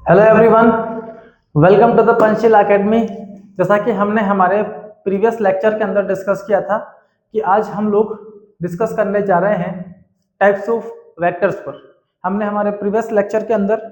Hello everyone, welcome to the Panchsheel academy. जैसा कि हमने हमारे प्रीवियस लेक्चर के अंदर डिस्कस किया था कि आज हम लोग डिस्कस करने जा रहे हैं टाइप्स ऑफ वेक्टर्स पर। हमने हमारे प्रीवियस लेक्चर के अंदर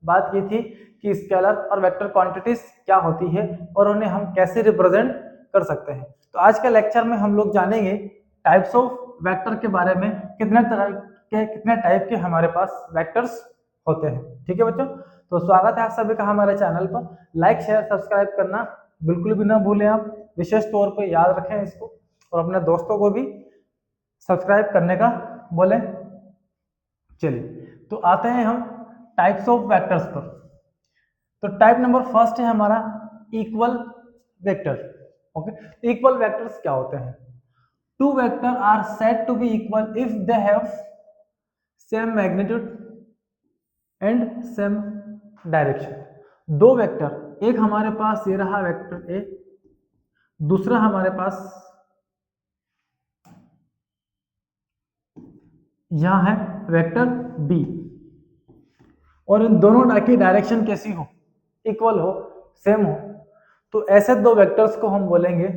बात की थी कि स्केलर और वेक्टर क्वांटिटीज क्या होती है और उन्हें हम कैसे रिप्रेजेंट कर सकते हैं। तो आज के लेक्चर में हम लोग जानेंगे टाइप्स ऑफ वेक्टर के बारे में, कितने टाइप के हमारे पास वेक्टर्स होते हैं। ठीक है बच्चों, तो स्वागत है आप सभी का हमारे चैनल पर। लाइक शेयर सब्सक्राइब करना बिल्कुल भी ना भूलें आप, विशेष तौर पे याद रखें इसको और अपने दोस्तों को भी सब्सक्राइब करने का बोलें। चलिए तो आते हैं हम टाइप्स ऑफ वेक्टर्स पर। तो टाइप नंबर फर्स्ट है हमारा equal vector. Okay, equal vectors क्या होते हैं? Two vector are said to be equal if they have same magnitude and same direction. दो वेक्टर, एक हमारे पास ये रहा वेक्टर ए, दूसरा हमारे पास यहां है वेक्टर बी, और इन दोनों की डायरेक्शन कैसी हो? इक्वल हो, सेम हो, तो ऐसे दो वेक्टर्स को हम बोलेंगे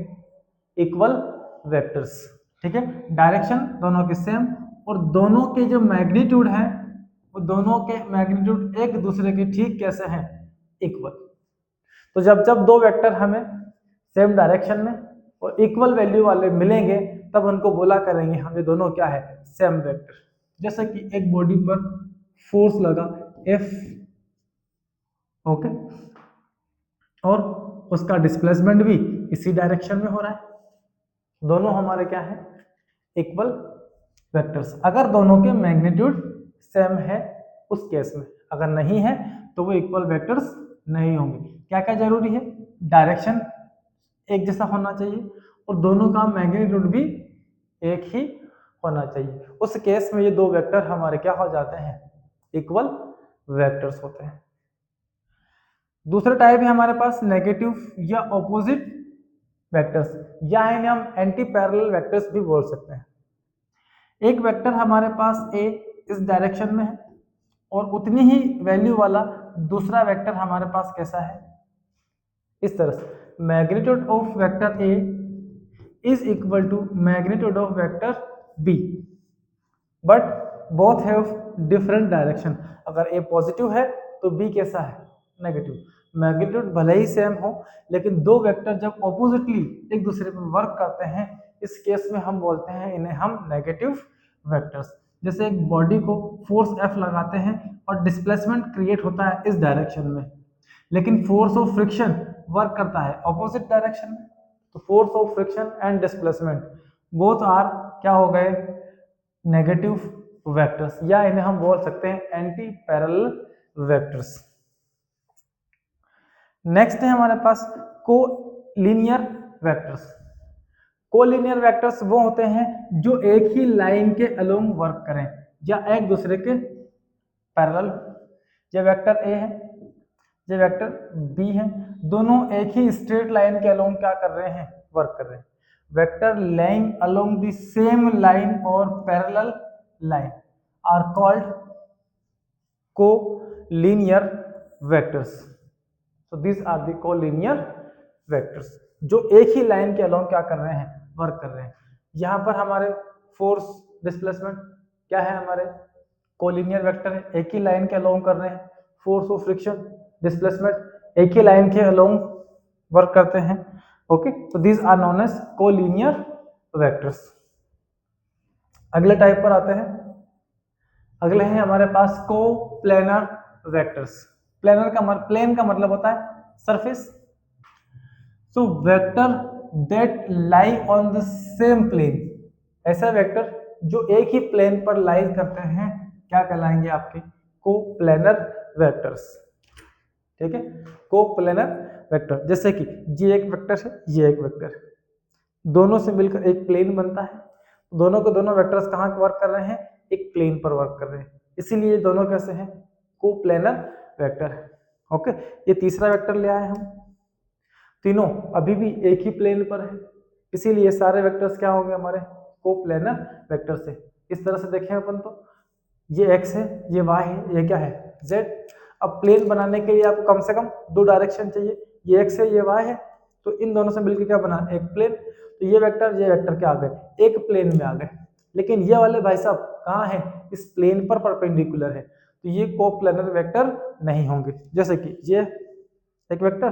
इक्वल वेक्टर्स। ठीक है, डायरेक्शन दोनों की सेम और दोनों के जो मैग्नीट्यूड है वो दोनों के मैग्नीट्यूड एक दूसरे के ठीक कैसे हैं? इक्वल। तो जब जब दो वेक्टर हमें सेम डायरेक्शन में और इक्वल वैल्यू वाले मिलेंगे तब उनको बोला करेंगे हम ये दोनों क्या है? Same vector. जैसे कि एक बॉडी पर फोर्स लगा F, ओके, और उसका डिस्प्लेसमेंट भी इसी डायरेक्शन में हो रहा है, दोनों हमारे क्या है? Equal vectors. अगर दोनों के मैग्नीट्यूड सेम है उस केस में, अगर नहीं है तो वो इक्वल वेक्टर्स नहीं होंगे। क्या क्या जरूरी है? डायरेक्शन एक जैसा होना चाहिए और दोनों का मैग्नीट्यूड भी एक ही होना चाहिए। उस केस में ये दो वेक्टर हमारे क्या हो जाते हैं? इक्वल वेक्टर्स होते हैं। दूसरा टाइप है हमारे पास नेगेटिव या ऑपोजिट वेक्टर्स, या इन्हें हम एंटी पैरेलल वेक्टर्स भी बोल सकते हैं। एक वेक्टर हमारे पास ए इस डायरेक्शन में है और उतनी ही वैल्यू वाला दूसरा वेक्टर हमारे पास कैसा है? इस तरह से magnitude of vector A is equal to magnitude of vector B, but both have different direction. अगर ए पॉजिटिव है तो बी कैसा है? नेगेटिव। मैग्नीट्यूड भले ही सेम हो लेकिन दो वेक्टर जब ऑपोजिटली एक दूसरे पर वर्क करते हैं, इस केस में हम बोलते हैं इन्हें हम नेगेटिव वेक्टर्स। जैसे एक बॉडी को फोर्स F लगाते हैं और डिस्प्लेसमेंट क्रिएट होता है इस डायरेक्शन में, लेकिन फोर्स ऑफ फ्रिक्शन वर्क करता है ऑपोजिट डायरेक्शन में, तो force of friction and displacement both are क्या हो गए? नेगेटिव वेक्टर्स, या इन्हें हम बोल सकते हैं एंटी पैरेलल वेक्टर्स। नेक्स्ट है हमारे पास कोलिनियर वेक्टर्स। कोलिनियर वेक्टर्स वो होते हैं जो एक ही लाइन के अलोंग वर्क करें या एक दूसरे के पैरेलल। ये वेक्टर ए है, ये वेक्टर बी है, दोनों एक ही स्ट्रेट लाइन के अलोंग क्या कर रहे हैं? वर्क कर रहे हैं। Vector lying along the same line और parallel line are called collinear vectors. So these are the collinear vectors, जो एक ही लाइन के अलोंग क्या कर रहे हैं? वर्क कर रहे हैं। यहाँ पर हमारे फोर्स डिस्प्लेसमेंट क्या है? हमारे कोलिनियर वेक्टर है, एक ही लाइन के अलोंग कर रहे हैं। फोर्स ऑफ फ्रिक्शन डिस्प्लेसमेंट एक ही लाइन के अलोंग वर्क करते हैं। ओके, तो these are known as collinear vectors. अगले टाइप पर आते हैं। अगले हैं हमारे पास कोप्लेनर वेक्टर्स। प्लेन का मतलब होता है surface. So vector that lie on the same plane, ऐसा वेक्टर जो एक ही प्लेन पर लाई करते हैं क्या कहलाएंगे? आपके कोप्लेनर वेक्टर्स। ठीक है, कोप्लेनर वेक्टर। जैसे कि ये एक वेक्टर है, ये एक वेक्टर है, दोनों से मिलकर एक प्लेन बनता है। दोनों के दोनों वेक्टर्स कहाँ वर्क कर रहे हैं? एक प्लेन पर वर्क कर रहे हैं, इसीलिए दोनों कैसे हैं? कोप्लेनर वेक्टर है। ओके, ये तीसरा वेक्टर ले आए हम, तीनों अभी भी एक ही प्लेन पर है, इसीलिए सारे वेक्टर्स क्या होंगे हमारे? कोप्लेनर वेक्टर से। इस तरह से देखें अपन तो ये x है, ये y है, ये क्या है? z। अब प्लेन बनाने के लिए आपको कम से कम दो डायरेक्शन चाहिए, ये x है ये y है, तो इन दोनों से मिलकर क्या बना एक प्लेन। तो ये वेक्टर क्या आ गए एक प्लेन में आ गए, लेकिन ये वाले भाई साहब कहाँ है इस प्लेन पर परपेंडिकुलर है, तो ये कोप्लेनर वेक्टर नहीं होंगे। जैसे कि ये एक वेक्टर,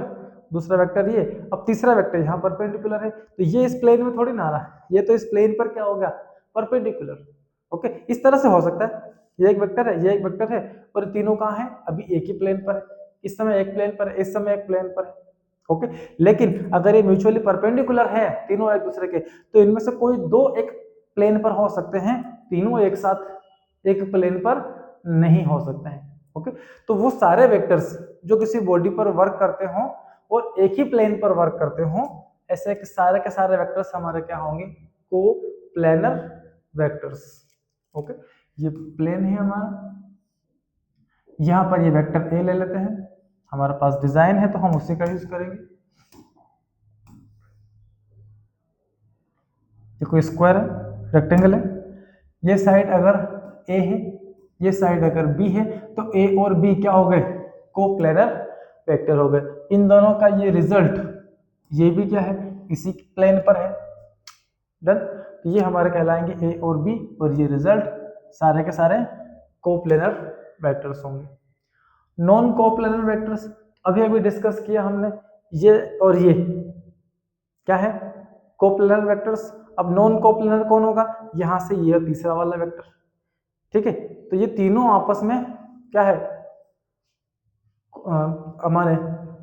दूसरा वेक्टर ये, अब तीसरा वेक्टर यहाँ परपेंडिकुलर है, तो ये इस प्लेन में थोड़ी ना आ रहा है, ये तो इस प्लेन पर क्या हो गया परपेंडिकुलर। ओके, इस तरह से हो सकता है ये एक वेक्टर है ये एक वेक्टर है और तीनों कहाँ है अभी एक ही प्लेन पर है, इस समय एक प्लेन पर है इस समय एक प्लेन पर है। ओके, लेकिन अगर ये म्यूचुअली परपेंडिकुलर है तीनों एक दूसरे के, तो इनमें से कोई दो एक प्लेन पर हो सकते हैं, तीनों एक साथ एक प्लेन पर नहीं हो सकते हैं। ओके, तो वो सारे वेक्टर्स जो किसी बॉडी पर वर्क करते हो और एक ही प्लेन पर वर्क करते हो, ऐसे के सारे वेक्टर्स हमारे क्या होंगे कोप्लेनर वेक्टर्स। ओके, ये प्लेन है हमारा, यहां पर ये वेक्टर ए ले लेते हैं, हमारे पास डिजाइन है तो हम उसी का यूज करेंगे। ये कोई स्क्वायर है रेक्टेंगल है, ये साइड अगर ए है ये साइड अगर बी है, तो ए और बी क्या हो गए कोप्लेनर वेक्टर हो गए। इन दोनों का ये रिजल्ट ये भी क्या है इसी प्लेन पर है, डन। तो ये हमारे कहलाएंगे ए और बी, और ये रिजल्ट सारे के सारे कोप्लेनर वेक्टर्स होंगे। नॉन कोप्लेनर वेक्टर्स अभी अभी डिस्कस किया हमने, ये और ये क्या है कोप्लेनर वेक्टर्स। अब नॉन कोप्लेनर कौन होगा, यहां से ये तीसरा वाला वेक्टर, ठीक है। तो ये तीनों आपस में क्या है हमारे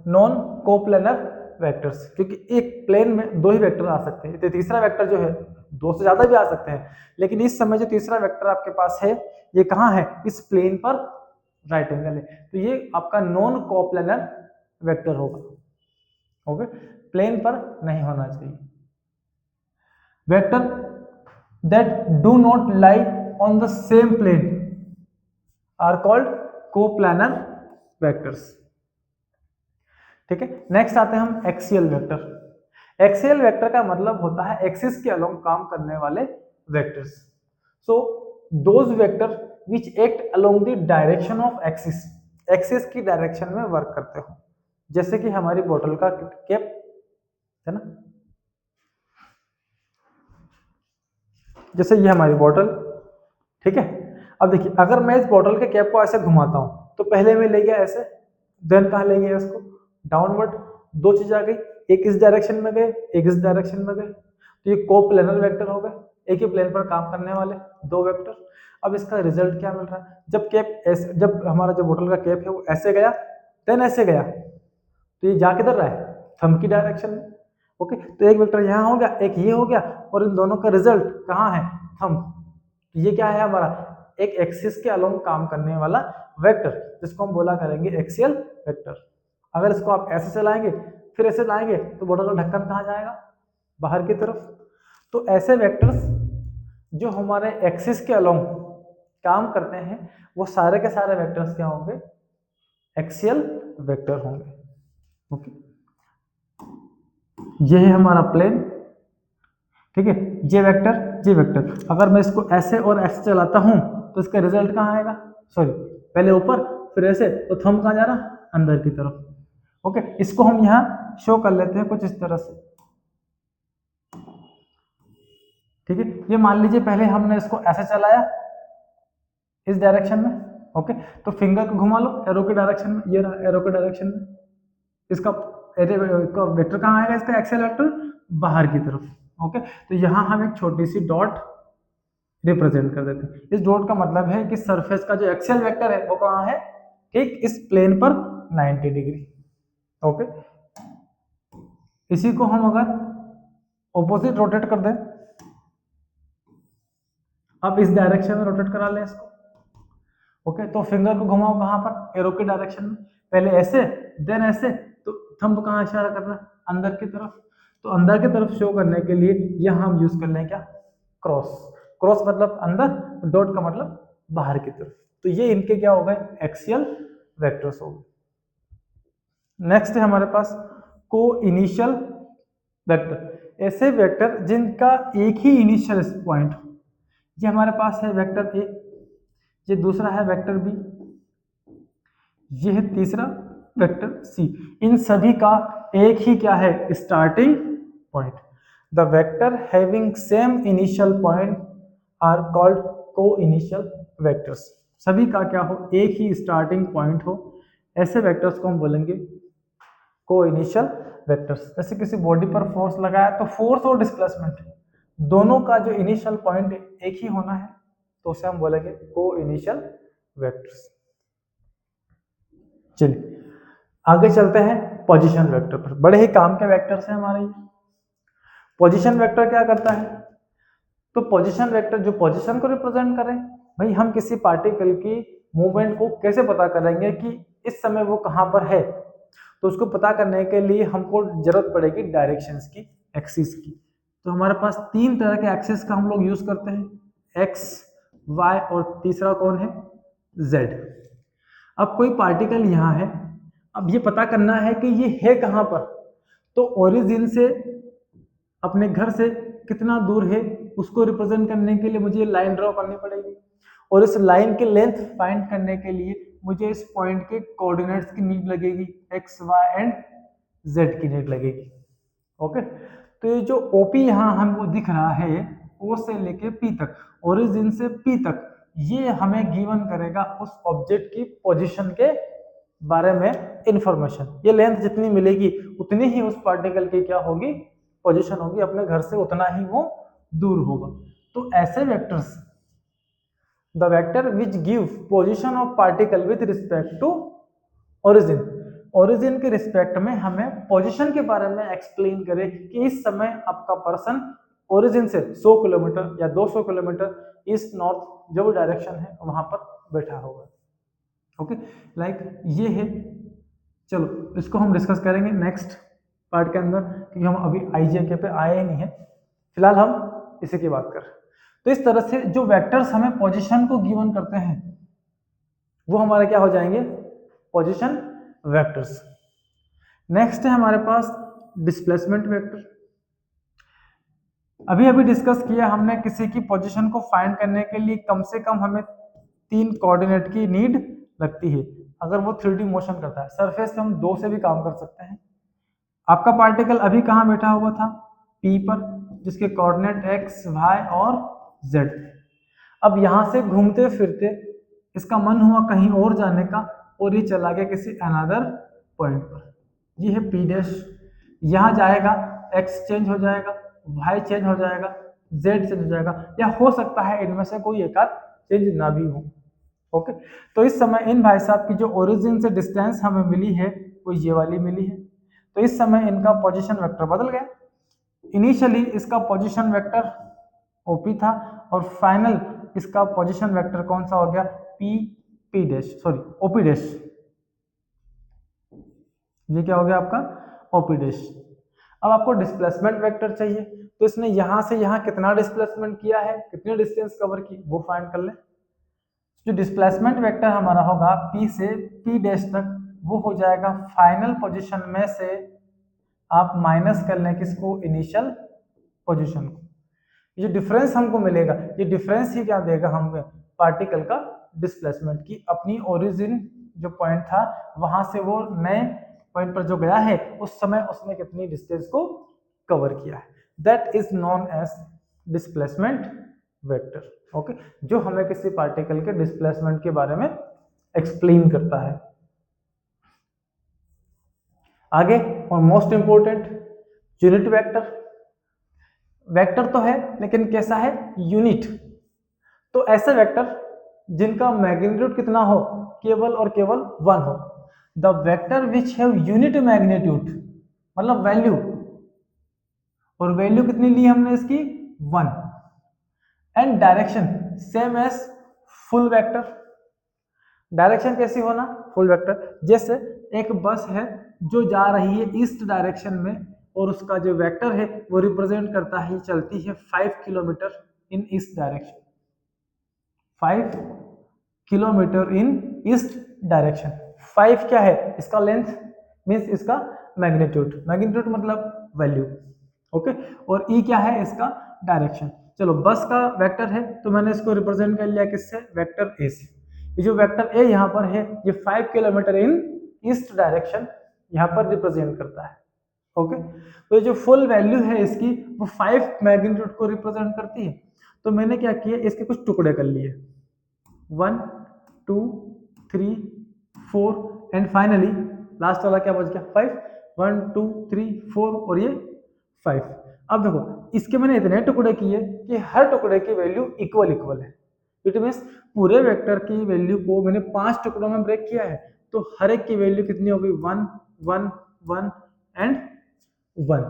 नॉन कोप्लेनर वेक्टर्स, क्योंकि एक प्लेन में दो ही वेक्टर आ सकते हैं, तो तीसरा वेक्टर जो है दो से ज्यादा भी आ सकते हैं, लेकिन इस समय जो तीसरा वेक्टर आपके पास है ये कहाँ है इस प्लेन पर राइट एंगल है, तो ये आपका नॉन कोप्लेनर वेक्टर होगा। ओके, प्लेन पर नहीं होना चाहिए। Vector that do not lie on the same plane are called coplanar vectors. ठीक है, नेक्स्ट आते हैं हम एक्सियल वेक्टर। एक्सियल वेक्टर का मतलब होता है एक्सिस के अलोंग काम करने वाले vectors. So those vector which act along the direction of axis, axis की डायरेक्शन में वर्क करते हो, जैसे कि हमारी बोतल का कैप है ना, जैसे ये हमारी बोतल, ठीक है। अब देखिए अगर मैं इस बोतल के कैप को ऐसे घुमाता हूं तो पहले मैं ले गया ऐसे, देन कहां ले गया इसको डाउनवर्ड, दो चीज आ गई, एक इस डायरेक्शन में गए एक इस डायरेक्शन में गए, तो ये कोप्लेनर वेक्टर हो गए, एक ही प्लेन पर काम करने वाले दो वेक्टर। अब इसका रिजल्ट क्या मिल रहा है, जब कैप ऐसे, जब हमारा जो बोतल का कैप है वो ऐसे गया देन ऐसे गया, तो ये जा किधर रहा है थंब की डायरेक्शन में। ओके, तो एक वेक्टर यहाँ हो गया एक ये हो गया, और इन दोनों का रिजल्ट कहाँ है थंब। तो ये क्या है हमारा एक एक्सिस के अलोंग काम करने वाला वेक्टर, जिसको हम बोला करेंगे एक्सियल वेक्टर। अगर इसको आप ऐसे चलाएंगे फिर ऐसे लाएंगे तो बोतल का ढक्कन कहाँ जाएगा बाहर की तरफ। तो ऐसे वेक्टर्स जो हमारे एक्सिस के अलोंग काम करते हैं वो सारे के सारे वेक्टर्स क्या होंगे एक्सियल वेक्टर होंगे। ओके, ये है हमारा प्लेन, ठीक है, ये वेक्टर अगर मैं इसको ऐसे और ऐसे चलाता हूं तो इसका रिजल्ट कहाँ आएगा, सॉरी पहले ऊपर फिर ऐसे, तो थंब कहाँ जा रहा अंदर की तरफ। ओके, इसको हम यहाँ शो कर लेते हैं कुछ इस तरह से, ठीक है। ये मान लीजिए पहले हमने इसको ऐसे चलाया इस डायरेक्शन में, ओके, तो फिंगर को घुमा लो एरो के डायरेक्शन में, ये रहा एरो के डायरेक्शन में, इसका वेक्टर कहाँ आएगा इसका एक्सियल वेक्टर बाहर की तरफ। ओके, तो यहाँ हम एक छोटी सी डॉट रिप्रेजेंट कर देते हैं, इस डॉट का मतलब है कि सरफेस का जो एक्सियल वेक्टर है वो कहाँ है ठीक इस प्लेन पर 90 डिग्री। ओके, इसी को हम अगर ऑपोजिट रोटेट कर दें, अब इस डायरेक्शन में रोटेट करा लें इसको, ओके, तो फिंगर को घुमाओ कहाँ पर एरो के डायरेक्शन में, पहले ऐसे देन ऐसे, तो थंब कहाँ इशारा कर रहा है अंदर की तरफ। तो अंदर की तरफ शो करने के लिए यहाँ हम यूज कर लें क्या क्रॉस, क्रॉस मतलब अंदर, डॉट का मतलब बाहर की तरफ। तो ये इनके क्या हो गए एक्सियल वेक्टर्स हो गए। नेक्स्ट है हमारे पास को इनिशियल वेक्टर, ऐसे वेक्टर जिनका एक ही इनिशियल पॉइंट हो। ये हमारे पास है वेक्टर ए, ये दूसरा है वेक्टर बी, ये है तीसरा वेक्टर सी। इन सभी का एक ही क्या है, starting point. The vector having same initial point are called coinitial vectors. सभी का क्या हो, एक ही स्टार्टिंग पॉइंट हो, ऐसे वेक्टर्स को हम बोलेंगे को इनिशियल वेक्टर्स। जैसे किसी बॉडी पर फोर्स लगाया तो फोर्स और डिस्प्लेसमेंट दोनों का जो इनिशियल पॉइंट एक ही होना है, तो उसे हम बोलेंगे को इनिशियल वेक्टर्स। चलिए आगे चलते हैं पोजीशन वेक्टर पर। बड़े ही काम के वेक्टर्स हैं हमारे ये। पोजीशन वेक्टर क्या करता है, तो पोजीशन वेक्टर जो पोजीशन को रिप्रेजेंट करे, भाई हम किसी पार्टिकल की मूवमेंट को कैसे पता करेंगे कि इस समय वो कहाँ पर है, तो उसको पता करने के लिए हमको जरूरत पड़ेगी डायरेक्शंस की, एक्सिस की। तो हमारे पास तीन तरह के एक्सिस का हम लोग यूज करते हैं, एक्स, वाई और तीसरा कौन है, जेड। अब कोई पार्टिकल यहाँ है, अब ये पता करना है कि ये है कहाँ पर, तो ओरिजिन से अपने घर से कितना दूर है उसको रिप्रेजेंट करने के लिए मुझे लाइन ड्रॉ करनी पड़ेगी, और इस लाइन की लेंथ फाइंड करने के लिए मुझे इस पॉइंट के कोऑर्डिनेट्स की नीड लगेगी, एक्स वाई एंड जेड की नीड लगेगी। ओके, तो ये जो ओपी यहाँ हमको दिख रहा है, ओ से लेके पी तक, ओरिजिन से पी तक, ये हमें गिवन करेगा उस ऑब्जेक्ट की पोजीशन के बारे में इंफॉर्मेशन। ये लेंथ जितनी मिलेगी उतनी ही उस पार्टिकल की क्या होगी, पोजीशन होगी, अपने घर से उतना ही वो दूर होगा। तो ऐसे vectors, the vector which give position of particle with respect to origin, origin के रिस्पेक्ट में हमें पोजीशन के बारे में एक्सप्लेन करे कि इस समय आपका पर्सन ओरिजिन से 100 किलोमीटर या 200 किलोमीटर ईस्ट नॉर्थ जो भी डायरेक्शन है वहां पर बैठा होगा। ओके, लाइक ये है। चलो इसको हम डिस्कस करेंगे नेक्स्ट पार्ट के अंदर, क्योंकि हम अभी आईजीके पे आए ही नहीं है, फिलहाल हम इसी की बात कर रहे हैं। तो इस तरह से जो वेक्टर्स हमें पोजीशन को गिवन करते हैं वो हमारे क्या हो जाएंगे, पोजीशन वेक्टर्स। नेक्स्ट है हमारे पास डिस्प्लेसमेंट वेक्टर। अभी अभी डिस्कस किया हमने, किसी की पोजीशन को फाइंड करने के लिए कम से कम हमें 3 कोऑर्डिनेट की नीड लगती है अगर वो 3D मोशन करता है। सरफेस पे हम 2 से भी काम कर सकते हैं। आपका पार्टिकल अभी कहाँ बैठा हुआ था, P पर, जिसके कोऑर्डिनेट x, y और z। अब यहाँ से घूमते फिरते इसका मन हुआ कहीं और जाने का, और ये चला गया किसी अनदर पॉइंट पर, ये है P डैश। यहाँ जाएगा, x चेंज हो जाएगा, y चेंज हो जाएगा, z चेंज हो जाएगा, या हो सकता है इनमें से कोई एक आध चेंज ना भी हो। ओके, तो इस समय इन भाई साहब की जो ओरिजिन से डिस्टेंस हमें मिली है वो ये वाली मिली है, तो इस समय इनका पोजीशन वेक्टर बदल गया। इनिशियली इसका पोजीशन वेक्टर ओपी था, और फाइनल इसका पोजीशन वेक्टर कौन सा हो गया, P dash, sorry OP dash. ये क्या हो गया आपका, ओपी डैश। अब आपको डिस्प्लेसमेंट वेक्टर चाहिए, तो इसने यहां से यहां कितना डिस्प्लेसमेंट किया है, कितनी डिस्टेंस कवर की, वो फाइंड कर ले। जो डिस्प्लेसमेंट वेक्टर हमारा होगा P से P डैश तक, वो हो जाएगा फाइनल पोजीशन में से आप माइनस कर लें किसको, इनिशियल पोजीशन को। ये डिफरेंस हमको मिलेगा, ये डिफरेंस ही क्या देगा हमें, पार्टिकल का डिस्प्लेसमेंट की अपनी ओरिजिन जो पॉइंट था वहां से वो नए पॉइंट पर जो गया है उस समय उसने कितनी डिस्टेंस को कवर किया है। That is known as displacement vector. Okay, जो हमें किसी पार्टिकल के डिस्प्लेसमेंट के बारे में एक्सप्लेन करता है। आगे और most important, unit vector. Vector तो है लेकिन कैसा है, यूनिट। तो ऐसे वेक्टर जिनका मैग्नीट्यूड कितना हो, केवल और केवल 1 हो। The vector which have unit magnitude, मतलब वैल्यू, और वैल्यू कितनी ली हमने इसकी, 1, and direction same as full vector. Direction कैसी होना, फुल वेक्टर। जैसे एक बस है जो जा रही है ईस्ट डायरेक्शन में, और उसका जो वेक्टर है वो रिप्रेजेंट करता है, चलती है 5 किलोमीटर इन ईस्ट डायरेक्शन, 5 किलोमीटर इन ईस्ट डायरेक्शन। 5 क्या है, इसका लेंथ मीन्स इसका मैग्नीट्यूड, मैग्नीट्यूड मतलब वैल्यू। ओके, और ई क्या है, इसका डायरेक्शन। चलो बस का वेक्टर है तो मैंने इसको रिप्रेजेंट कर लिया किससे, वेक्टर ए से। ये जो वेक्टर ए यहाँ पर है ये 5 किलोमीटर इन ईस्ट डायरेक्शन यहाँ पर रिप्रेजेंट करता है। ओके, तो जो फुल वैल्यू है इसकी वो 5 मैग्नीट्यूड को रिप्रेजेंट करती है। तो मैंने क्या किया, इसके कुछ टुकड़े कर लिए, 1 2 3 4 एंड फाइनली लास्ट वाला क्या बच गया 5, 1 2 3 4 और ये 5। अब देखो इसके मैंने इतने टुकड़े किए कि हर टुकड़े की वैल्यू इक्वल इक्वल है। इट मीन्स पूरे वेक्टर की वैल्यू को मैंने 5 टुकड़ों में ब्रेक किया है, तो हर एक की वैल्यू कितनी होगी 1 1 1 एंड 1।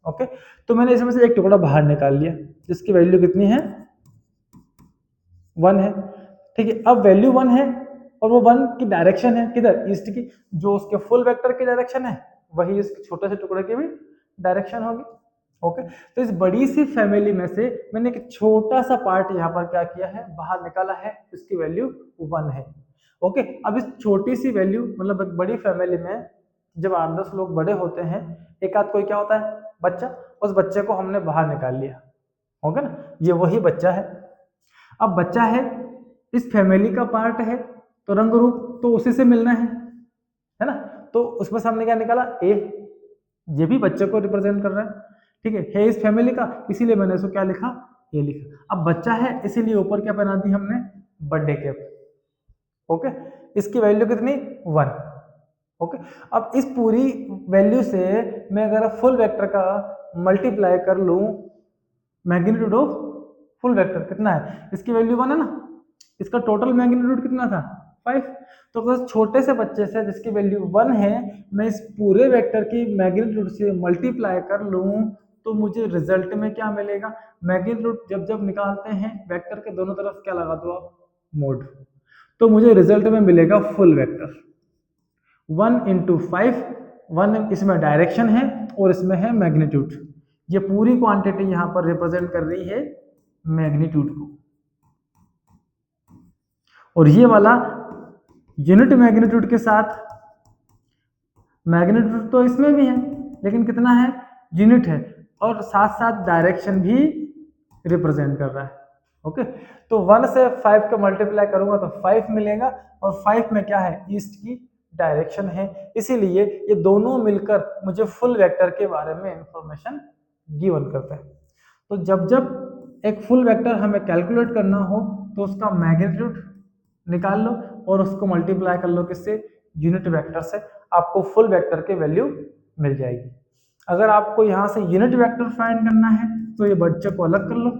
ओके, तो मैंने इसमें से एक टुकड़ा बाहर निकाल लिया जिसकी वैल्यू कितनी है 1 है। ठीक है, अब वैल्यू 1 है और वो 1 की डायरेक्शन है किधर, ईस्ट की, जो उसके फुल वेक्टर की डायरेक्शन है वही इस छोटे से टुकड़े की भी डायरेक्शन होगी। ओके, तो इस बड़ी सी फैमिली में से मैंने एक छोटा सा पार्ट यहाँ पर क्या किया है बाहर निकाला है, इसकी वैल्यू 1 है। ओके, अब इस छोटी सी वैल्यू मतलब एक बड़ी फैमिली में जब 8-10 लोग बड़े होते हैं, एक आध कोई क्या होता है बच्चा, उस बच्चे को हमने बाहर निकाल लिया। ओके ना, ये वही बच्चा है। अब बच्चा है इस फैमिली का पार्ट है तो रंग रूप तो उसी से मिलना है ना, तो उसमें से हमने क्या निकाला ए, ये भी बच्चे को रिप्रेजेंट कर रहा है। ठीक है इस फैमिली का, इसीलिए मैंने इसको क्या लिखा ये लिखा। अब बच्चा है इसीलिए ऊपर क्या पहना दी हमने बर्थडे कैप। ओके, इसकी वैल्यू कितनी 1। ओके, अब इस पूरी वैल्यू से मैं अगर फुल वेक्टर का मल्टीप्लाई कर लूं, मैग्नीट्यूड ऑफ फुल वेक्टर कितना है, इसकी वैल्यू 1 है ना, इसका टोटल मैग्नीट्यूड कितना था 5। तो अगर छोटे से बच्चे से जिसकी वैल्यू 1 है मैं इस पूरे वेक्टर की मैग्नीट्यूड से मल्टीप्लाई कर लूं तो मुझे रिजल्ट में क्या मिलेगा, मैग्नीट्यूड जब जब निकालते हैं वेक्टर के दोनों तरफ क्या लगा दो आप मोड, तो मुझे रिजल्ट में मिलेगा फुल वेक्टर 1 × 5। 1 इसमें डायरेक्शन है और इसमें है मैग्नीट्यूड। ये पूरी क्वांटिटी यहाँ पर रिप्रेजेंट कर रही है मैग्नीट्यूड को, और ये वाला यूनिट मैग्नीट्यूड के साथ, मैग्नीट्यूड तो इसमें भी है लेकिन कितना है यूनिट है, और साथ साथ डायरेक्शन भी रिप्रेजेंट कर रहा है। ओके, तो 1 से 5 का मल्टीप्लाई करूंगा तो 5 मिलेगा, और 5 में क्या है ईस्ट की डायरेक्शन है, इसीलिए ये दोनों मिलकर मुझे फुल वेक्टर के बारे में इंफॉर्मेशन गिवन करते हैं। तो जब जब एक फुल वेक्टर हमें कैलकुलेट करना हो तो उसका मैग्नीट्यूड निकाल लो और उसको मल्टीप्लाई कर लो किससे, यूनिट वेक्टर से, आपको फुल वेक्टर के वैल्यू मिल जाएगी। अगर आपको यहाँ से यूनिट वेक्टर फाइंड करना है तो ये बच्चे को अलग कर लो,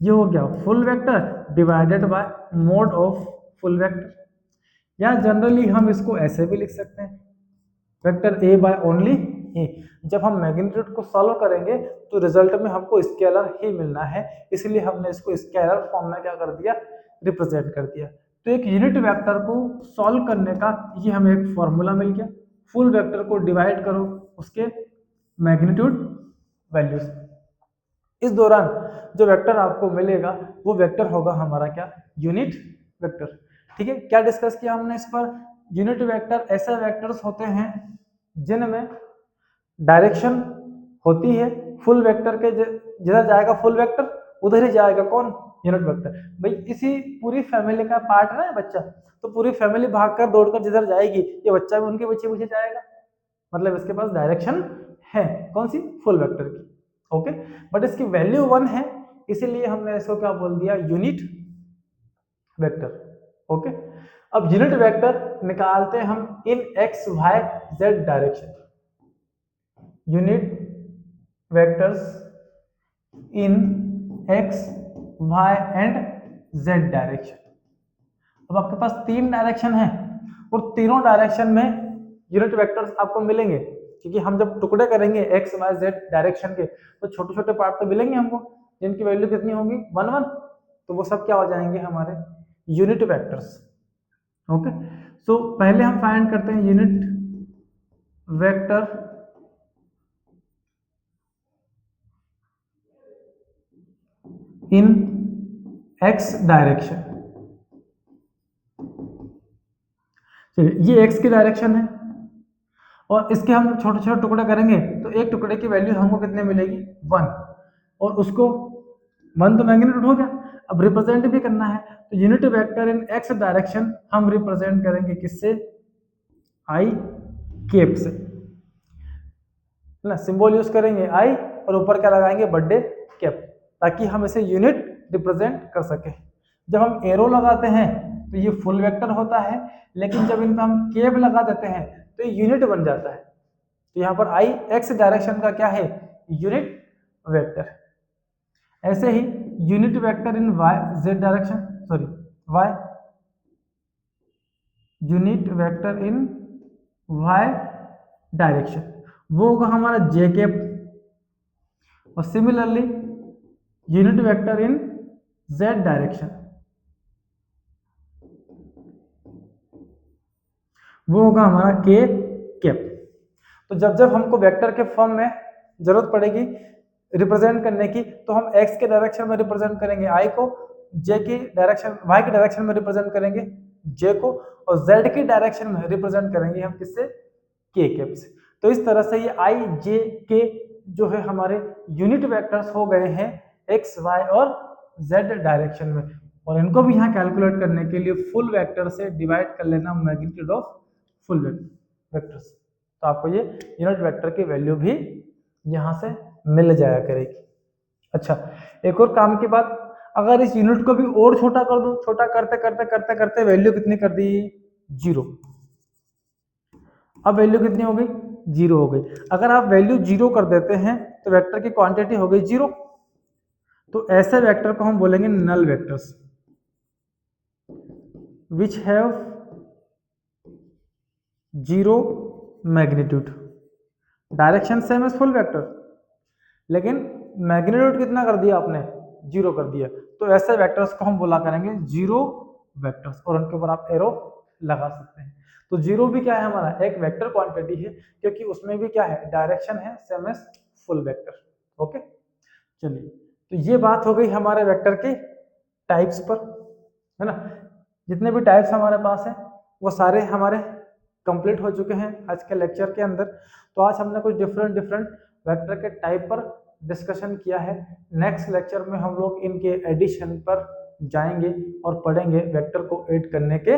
ये हो गया full vector divided by mode of full vector, या जनरली हम इसको ऐसे भी लिख सकते हैं वेक्टर ए बाय ओनली ए। जब हम मैग्नीट्यूड को सॉल्व करेंगे तो रिजल्ट में हमको स्केलर ही मिलना है, इसलिए हमने इसको स्केलर फॉर्म में क्या कर दिया रिप्रेजेंट कर दिया। तो एक यूनिट वेक्टर को सॉल्व करने का ये हमें एक फॉर्मूला मिल गया, फुल वेक्टर को डिवाइड करो उसके मैग्नीट्यूड वैल्यू से। इस दौरान जो वेक्टर आपको मिलेगा वो वेक्टर होगा हमारा क्या यूनिट वेक्टर। ठीक है, क्या डिस्कस किया हमने इस पर, यूनिट वेक्टर ऐसे वेक्टर्स होते हैं जिनमें डायरेक्शन होती है फुल वेक्टर के, जिधर जाएगा फुल वेक्टर उधर ही जाएगा कौन यूनिट वेक्टर। भाई इसी पूरी फैमिली का पार्ट है ना बच्चा, तो पूरी फैमिली भागकर दौड़कर जिधर जाएगी ये बच्चा भी उनके पीछे पीछे जाएगा, मतलब इसके पास डायरेक्शन है कौन सी फुल वेक्टर की। ओके, बट इसकी वैल्यू 1 है इसीलिए हमने इसको क्या बोल दिया यूनिट वेक्टर। ओके, अब यूनिट वेक्टर निकालते हैं हम in X Y Z direction, unit vectors in X Y and Z direction. अब आपके पास 3 डायरेक्शन है और तीनों डायरेक्शन में यूनिट वेक्टर्स आपको मिलेंगे, क्योंकि हम जब टुकड़े करेंगे एक्स वाई जेड डायरेक्शन के तो छोटे छोटे पार्ट तो मिलेंगे हमको जिनकी वैल्यू कितनी होगी 1 1, तो वो सब क्या हो जाएंगे हमारे यूनिट वेक्टर्स। ओके, सो पहले हम फाइंड करते हैं यूनिट वेक्टर इन एक्स डायरेक्शन। चलिए ये एक्स की डायरेक्शन है और इसके हम छोटे छोटे टुकड़े करेंगे तो एक टुकड़े की वैल्यू हमको कितने मिलेगी 1, और उसको 1 तो मैग्नीट्यूड हो गया। अब रिप्रेजेंट भी करना है तो यूनिट वेक्टर इन एक्स डायरेक्शन हम रिप्रेजेंट करेंगे किससे, आई कैप से ना, सिंबल यूज करेंगे आई और ऊपर क्या लगाएंगे, बर्थडे कैप, ताकि हम इसे यूनिट रिप्रेजेंट कर सके। जब हम एरो लगाते हैं तो ये फुल वेक्टर होता है, लेकिन जब इन पर हम कैप लगा देते हैं तो ये यूनिट बन जाता है। तो यहाँ पर आई एक्स डायरेक्शन का क्या है, यूनिट वेक्टर। ऐसे ही unit vector in Y Z direction, sorry Y, unit vector in Y direction वो होगा हमारा जे कैप, और similarly unit vector in Z direction वो होगा हमारा के कैप। तो जब जब हमको वेक्टर के फॉर्म में जरूरत पड़ेगी रिप्रेजेंट करने की, तो हम एक्स के डायरेक्शन में रिप्रेजेंट करेंगे आई को, जे की डायरेक्शन वाई की डायरेक्शन में रिप्रेजेंट करेंगे जे को, और जेड की डायरेक्शन में रिप्रेजेंट करेंगे हम किससे, के कैप से। तो इस तरह से ये आई जे के जो है हमारे यूनिट वेक्टर्स हो गए हैं एक्स वाई और जेड डायरेक्शन में, और इनको भी यहाँ कैलकुलेट करने के लिए फुल वेक्टर से डिवाइड कर लेना मैग्नीट्यूड ऑफ फुल वेक्टर्स, तो आपको ये यूनिट वेक्टर की वैल्यू भी यहाँ से मिल जाया करेगी। अच्छा, एक और काम की बात, अगर इस यूनिट को भी और छोटा कर दो, छोटा करते करते करते करते वैल्यू कितनी कर दी, 0। अब वैल्यू कितनी हो गई, 0 हो गई। अगर आप वैल्यू 0 कर देते हैं तो वेक्टर की क्वांटिटी हो गई 0। तो ऐसे वेक्टर को हम बोलेंगे null vectors which have 0 magnitude. Direction same as full vector, लेकिन मैग्नीट्यूड कितना कर दिया आपने, 0 कर दिया। तो ऐसे वेक्टर्स को हम बोला करेंगे 0 वेक्टर्स, और उनके ऊपर आप एरो लगा सकते हैं। तो 0 भी क्या है हमारा, एक वेक्टर क्वांटिटी है, क्योंकि उसमें भी क्या है, डायरेक्शन है same as full vector. Okay, चलिए, तो ये बात हो गई हमारे वेक्टर के टाइप्स पर, है ना। जितने भी टाइप्स हमारे पास हैं वो सारे हमारे कंप्लीट हो चुके हैं आज के लेक्चर के अंदर। तो आज हमने कुछ डिफरेंट वेक्टर के टाइप पर डिस्कशन किया है। नेक्स्ट लेक्चर में हम लोग इनके एडिशन पर जाएंगे और पढ़ेंगे वेक्टर को ऐड करने के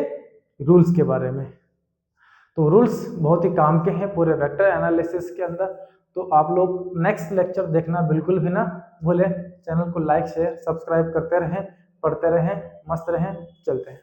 रूल्स के बारे में। तो रूल्स बहुत ही काम के हैं पूरे वेक्टर एनालिसिस के अंदर। तो आप लोग नेक्स्ट लेक्चर देखना बिल्कुल भी ना भूलें। चैनल को लाइक शेयर सब्सक्राइब करते रहें, पढ़ते रहें, मस्त रहें, चलते हैं।